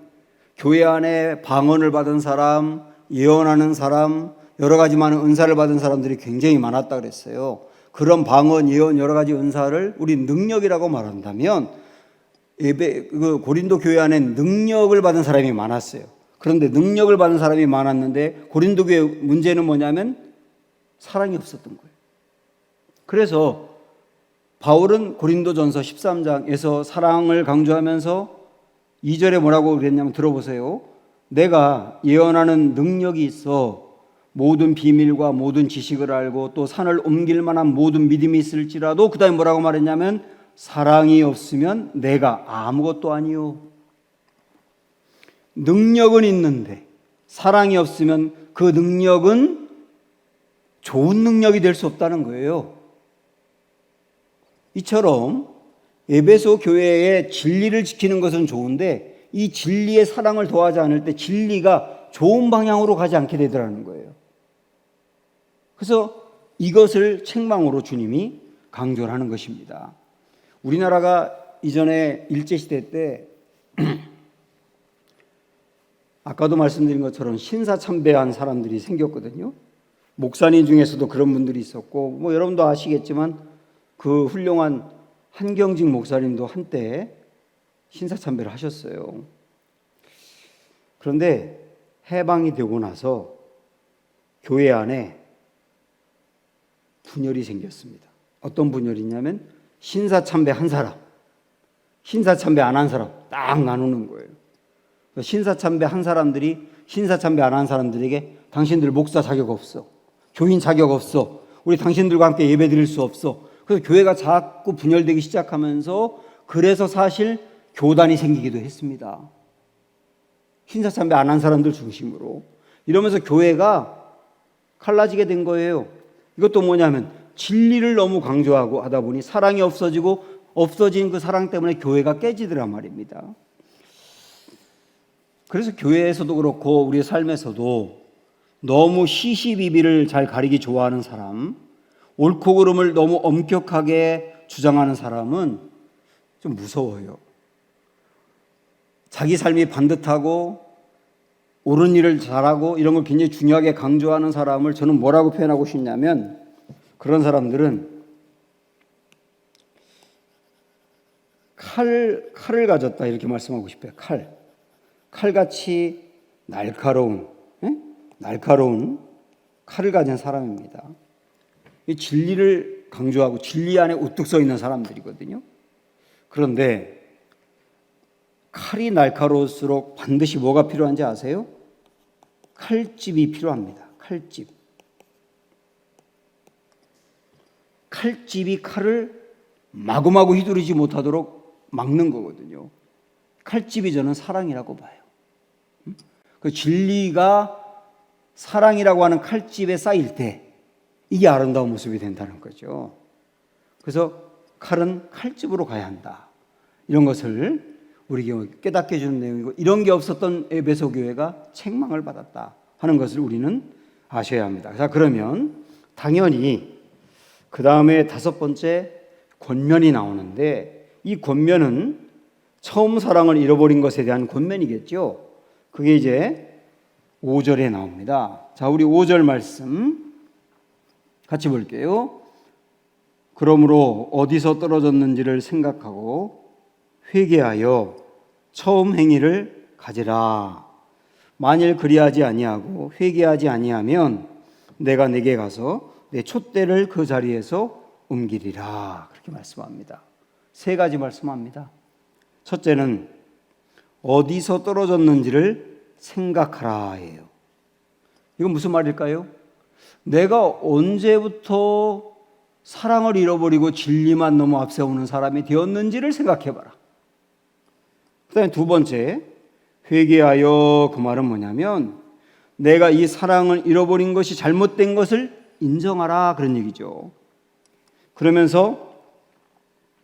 Speaker 1: 교회 안에 방언을 받은 사람, 예언하는 사람, 여러 가지 많은 은사를 받은 사람들이 굉장히 많았다 그랬어요. 그런 방언, 예언, 여러 가지 은사를 우리 능력이라고 말한다면 고린도 교회 안에 능력을 받은 사람이 많았어요. 그런데 능력을 받은 사람이 많았는데 고린도 교회 문제는 뭐냐면 사랑이 없었던 거예요. 그래서 바울은 고린도전서 13장에서 사랑을 강조하면서 2절에 뭐라고 그랬냐면 들어보세요. 내가 예언하는 능력이 있어 모든 비밀과 모든 지식을 알고 또 산을 옮길 만한 모든 믿음이 있을지라도 그 다음에 뭐라고 말했냐면 사랑이 없으면 내가 아무것도 아니요. 능력은 있는데 사랑이 없으면 그 능력은 좋은 능력이 될 수 없다는 거예요. 이처럼 에베소 교회의 진리를 지키는 것은 좋은데 이 진리의 사랑을 더하지 않을 때 진리가 좋은 방향으로 가지 않게 되더라는 거예요. 그래서 이것을 책망으로 주님이 강조를 하는 것입니다. 우리나라가 이전에 일제시대 때 아까도 말씀드린 것처럼 신사참배한 사람들이 생겼거든요. 목사님 중에서도 그런 분들이 있었고 뭐 여러분도 아시겠지만 그 훌륭한 한경직 목사님도 한때 신사참배를 하셨어요. 그런데 해방이 되고 나서 교회 안에 분열이 생겼습니다. 어떤 분열이냐면 신사참배 한 사람, 신사참배 안 한 사람 딱 나누는 거예요. 신사참배 한 사람들이 신사참배 안 한 사람들에게 당신들 목사 자격 없어, 교인 자격 없어, 우리 당신들과 함께 예배 드릴 수 없어. 그래서 교회가 자꾸 분열되기 시작하면서 그래서 사실 교단이 생기기도 했습니다. 신사참배 안 한 사람들 중심으로. 이러면서 교회가 갈라지게 된 거예요. 이것도 뭐냐면 진리를 너무 강조하고 하다 보니 사랑이 없어지고 없어진 그 사랑 때문에 교회가 깨지더란 말입니다. 그래서 교회에서도 그렇고 우리 삶에서도 너무 시시비비를 잘 가리기 좋아하는 사람, 옳고 그름을 너무 엄격하게 주장하는 사람은 좀 무서워요. 자기 삶이 반듯하고 옳은 일을 잘하고 이런 걸 굉장히 중요하게 강조하는 사람을 저는 뭐라고 표현하고 싶냐면 그런 사람들은 칼을 가졌다 이렇게 말씀하고 싶어요. 칼같이 날카로운 칼을 가진 사람입니다. 이 진리를 강조하고 진리 안에 우뚝 서 있는 사람들이거든요. 그런데 칼이 날카로울수록 반드시 뭐가 필요한지 아세요? 칼집이 필요합니다. 칼집이 칼을 마구마구 휘두르지 못하도록 막는 거거든요. 칼집이 저는 사랑이라고 봐요. 그 진리가 사랑이라고 하는 칼집에 쌓일 때 이게 아름다운 모습이 된다는 거죠. 그래서 칼은 칼집으로 가야 한다. 이런 것을 우리에게 깨닫게 해주는 내용이고, 이런 게 없었던 에베소 교회가 책망을 받았다 하는 것을 우리는 아셔야 합니다. 자, 그러면 당연히 그 다음에 다섯 번째 권면이 나오는데, 이 권면은 처음 사랑을 잃어버린 것에 대한 권면이겠죠. 그게 이제 5절에 나옵니다. 자, 우리 5절 말씀 같이 볼게요. 그러므로 어디서 떨어졌는지를 생각하고 회개하여 처음 행위를 가지라. 만일 그리하지 아니하고 회개하지 아니하면 내가 내게 가서 내 촛대를 그 자리에서 옮기리라. 그렇게 말씀합니다. 세 가지 말씀합니다. 첫째는 어디서 떨어졌는지를 생각하라예요. 이건 무슨 말일까요? 내가 언제부터 사랑을 잃어버리고 진리만 너무 앞세우는 사람이 되었는지를 생각해봐라. 그 다음에 두 번째, 회개하여, 그 말은 뭐냐면 내가 이 사랑을 잃어버린 것이 잘못된 것을 인정하라, 그런 얘기죠. 그러면서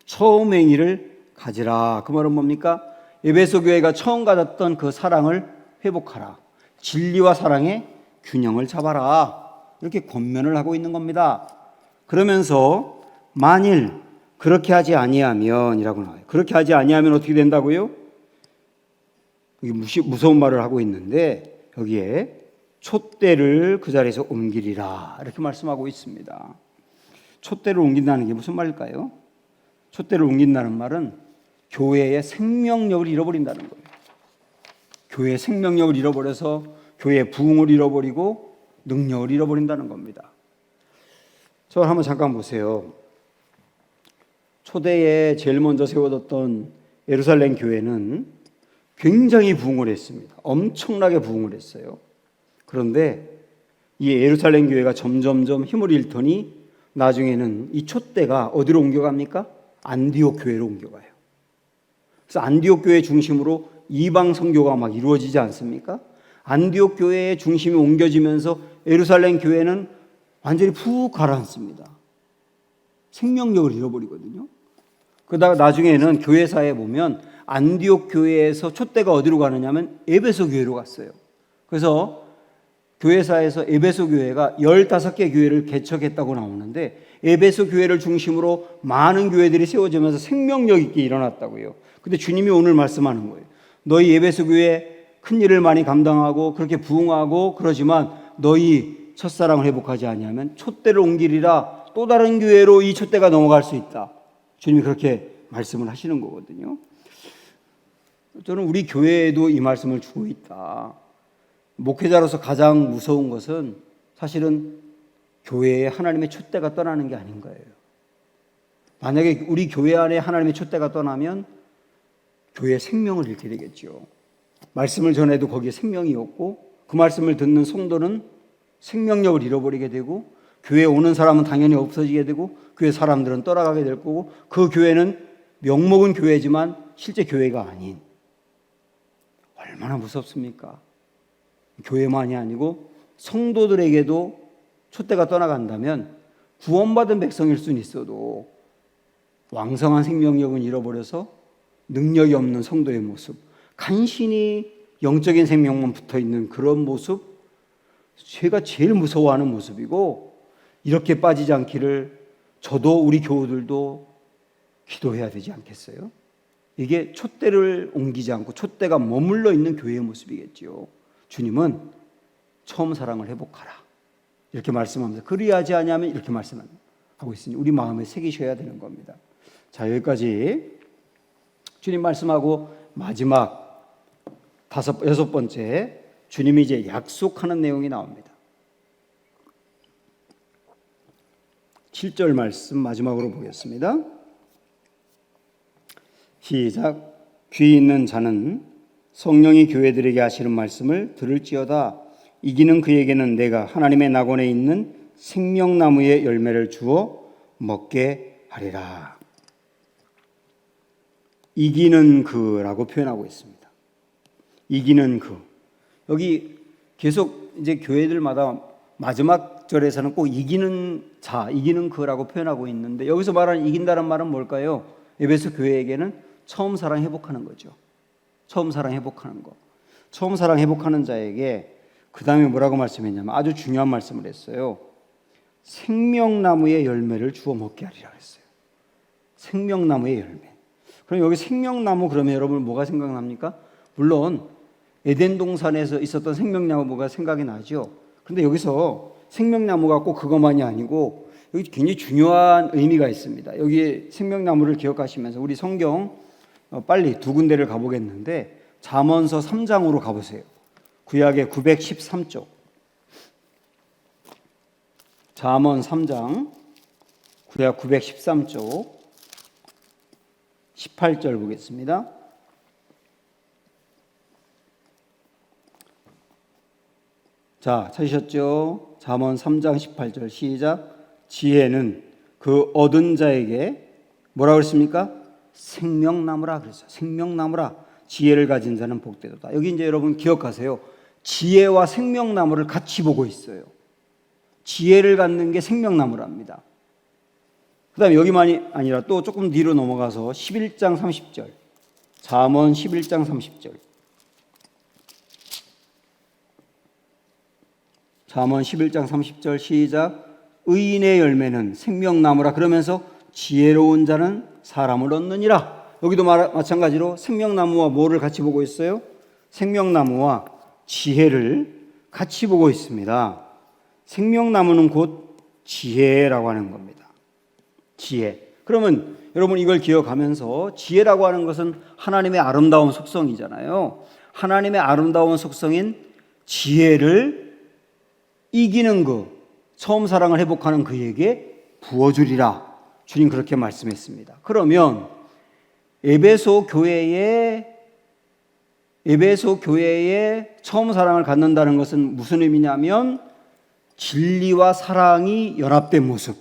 Speaker 1: 처음 행위를 가지라. 그 말은 뭡니까? 에베소 교회가 처음 가졌던 그 사랑을 회복하라. 진리와 사랑의 균형을 잡아라. 이렇게 권면을 하고 있는 겁니다. 그러면서 만일 그렇게 하지 아니하면 이라고 나와요. 그렇게 하지 아니하면 어떻게 된다고요? 이게 무서운 말을 하고 있는데, 여기에 촛대를 그 자리에서 옮기리라 이렇게 말씀하고 있습니다. 촛대를 옮긴다는 게 무슨 말일까요? 촛대를 옮긴다는 말은 교회의 생명력을 잃어버린다는 거예요. 교회의 생명력을 잃어버려서 교회의 부흥을 잃어버리고 능력을 잃어버린다는 겁니다. 저를 한번 잠깐 보세요. 초대에 제일 먼저 세워졌던 예루살렘 교회는 굉장히 부흥을 했습니다. 엄청나게 부흥을 했어요. 그런데 이 예루살렘 교회가 점점점 힘을 잃더니 나중에는 이 촛대가 어디로 옮겨갑니까? 안디옥 교회로 옮겨가요. 그래서 안디옥 교회 중심으로 이방 선교가 막 이루어지지 않습니까? 안디옥 교회의 중심이 옮겨지면서 예루살렘 교회는 완전히 푹 가라앉습니다. 생명력을 잃어버리거든요. 그러다가 나중에는 교회사에 보면 안디옥 교회에서 촛대가 어디로 가느냐면 에베소 교회로 갔어요. 그래서 교회사에서 에베소 교회가 15개 교회를 개척했다고 나오는데, 에베소 교회를 중심으로 많은 교회들이 세워지면서 생명력 있게 일어났다고요. 근데 주님이 오늘 말씀하는 거예요. 너희 에베소 교회 큰 일을 많이 감당하고 그렇게 부흥하고 그러지만 너희 첫사랑을 회복하지 아니하면 촛대를 옮기리라. 또 다른 교회로 이 촛대가 넘어갈 수 있다. 주님이 그렇게 말씀을 하시는 거거든요. 저는 우리 교회에도 이 말씀을 주고 있다. 목회자로서 가장 무서운 것은 사실은 교회에 하나님의 촛대가 떠나는 게 아닌 거예요. 만약에 우리 교회 안에 하나님의 촛대가 떠나면 교회의 생명을 잃게 되겠죠. 말씀을 전해도 거기에 생명이 없고 그 말씀을 듣는 성도는 생명력을 잃어버리게 되고 교회에 오는 사람은 당연히 없어지게 되고 교회 사람들은 떠나가게 될 거고 그 교회는 명목은 교회지만 실제 교회가 아닌, 얼마나 무섭습니까? 교회만이 아니고 성도들에게도 촛대가 떠나간다면 구원받은 백성일 수는 있어도 왕성한 생명력은 잃어버려서 능력이 없는 성도의 모습, 간신히 영적인 생명만 붙어있는 그런 모습, 제가 제일 무서워하는 모습이고, 이렇게 빠지지 않기를 저도 우리 교우들도 기도해야 되지 않겠어요? 이게 촛대를 옮기지 않고 촛대가 머물러 있는 교회의 모습이겠지요. 주님은 처음 사랑을 회복하라 이렇게 말씀하면서 그리하지 아니하면 이렇게 말씀하고 있으니 우리 마음에 새기셔야 되는 겁니다. 자, 여기까지 주님 말씀하고 마지막 여섯 번째, 주님이 이제 약속하는 내용이 나옵니다. 7절 말씀 마지막으로 보겠습니다. 시작. 귀 있는 자는 성령이 교회들에게 하시는 말씀을 들을지어다. 이기는 그에게는 내가 하나님의 낙원에 있는 생명나무의 열매를 주어 먹게 하리라. 이기는 그라고 표현하고 있습니다. 이기는 그. 여기 계속 이제 교회들마다 마지막 절에서는 꼭 이기는 자, 이기는 그라고 표현하고 있는데 여기서 말하는 이긴다는 말은 뭘까요? 에베소 교회에게는 처음 사랑 회복하는 거죠. 처음 사랑 회복하는 거. 처음 사랑 회복하는 자에게 그 다음에 뭐라고 말씀했냐면 아주 중요한 말씀을 했어요. 생명나무의 열매를 주워 먹게 하리라 했어요. 생명나무의 열매. 그럼 여기 생명나무 그러면 여러분 뭐가 생각납니까? 물론 에덴 동산에서 있었던 생명나무가 생각이 나죠. 그런데 여기서 생명나무가 꼭 그것만이 아니고 여기 굉장히 중요한 의미가 있습니다. 여기 생명나무를 기억하시면서 우리 성경 빨리 두 군데를 가보겠는데 잠언서 3장으로 가보세요. 구약의 913쪽. 잠언 3장 구약 913쪽 18절 보겠습니다. 자, 찾으셨죠? 잠언 3장 18절 시작. 지혜는 그 얻은 자에게 뭐라고 그랬습니까? 생명나무라 그랬어요. 생명나무라. 지혜를 가진 자는 복되도다. 여기 이제 여러분 기억하세요. 지혜와 생명나무를 같이 보고 있어요. 지혜를 갖는 게 생명나무랍니다. 그 다음에 여기만이 아니라 또 조금 뒤로 넘어가서 11장 30절. 잠언 11장 30절. 잠언 11장 30절 시작. 의인의 열매는 생명나무라 그러면서 지혜로운 자는 사람을 얻느니라. 여기도 마찬가지로 생명나무와 뭐를 같이 보고 있어요? 생명나무와 지혜를 같이 보고 있습니다. 생명나무는 곧 지혜라고 하는 겁니다. 지혜. 그러면 여러분 이걸 기억하면서 지혜라고 하는 것은 하나님의 아름다운 속성이잖아요. 하나님의 아름다운 속성인 지혜를 이기는 그 처음 사랑을 회복하는 그에게 부어주리라. 주님 그렇게 말씀했습니다. 그러면 에베소 교회에 처음 사랑을 갖는다는 것은 무슨 의미냐면 진리와 사랑이 연합된 모습.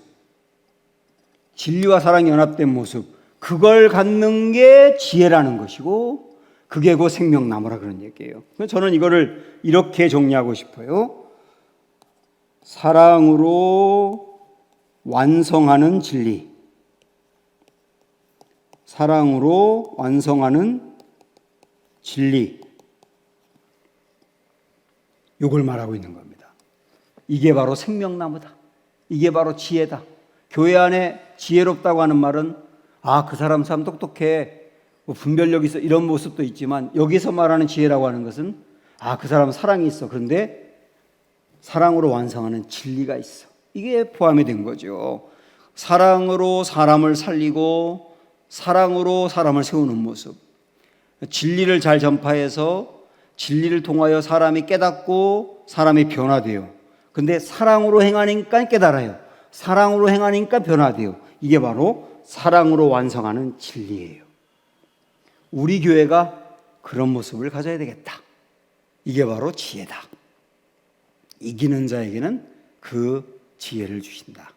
Speaker 1: 진리와 사랑이 연합된 모습. 그걸 갖는 게 지혜라는 것이고 그게 곧 생명나무라 그런 얘기예요. 저는 이거를 이렇게 정리하고 싶어요. 사랑으로 완성하는 진리. 사랑으로 완성하는 진리. 이걸 말하고 있는 겁니다. 이게 바로 생명나무다. 이게 바로 지혜다. 교회 안에 지혜롭다고 하는 말은 그 사람 참 똑똑해, 뭐 분별력 있어 이런 모습도 있지만 여기서 말하는 지혜라고 하는 것은 그 사람 사랑이 있어. 그런데 사랑으로 완성하는 진리가 있어. 이게 포함이 된 거죠. 사랑으로 사람을 살리고 사랑으로 사람을 세우는 모습. 진리를 잘 전파해서 진리를 통하여 사람이 깨닫고 사람이 변화돼요. 근데 사랑으로 행하니까 깨달아요. 사랑으로 행하니까 변화돼요. 이게 바로 사랑으로 완성하는 진리예요. 우리 교회가 그런 모습을 가져야 되겠다. 이게 바로 지혜다. 이기는 자에게는 그 지혜를 주신다.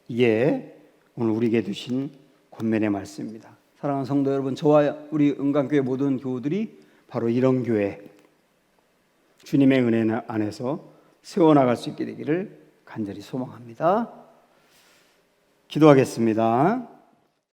Speaker 1: 이게 오늘 우리에게 주신 권면의 말씀입니다. 사랑하는 성도 여러분, 저와 우리 은강교회 모든 교우들이 바로 이런 교회, 주님의 은혜 안에서 세워나갈 수 있게 되기를 간절히 소망합니다. 기도하겠습니다.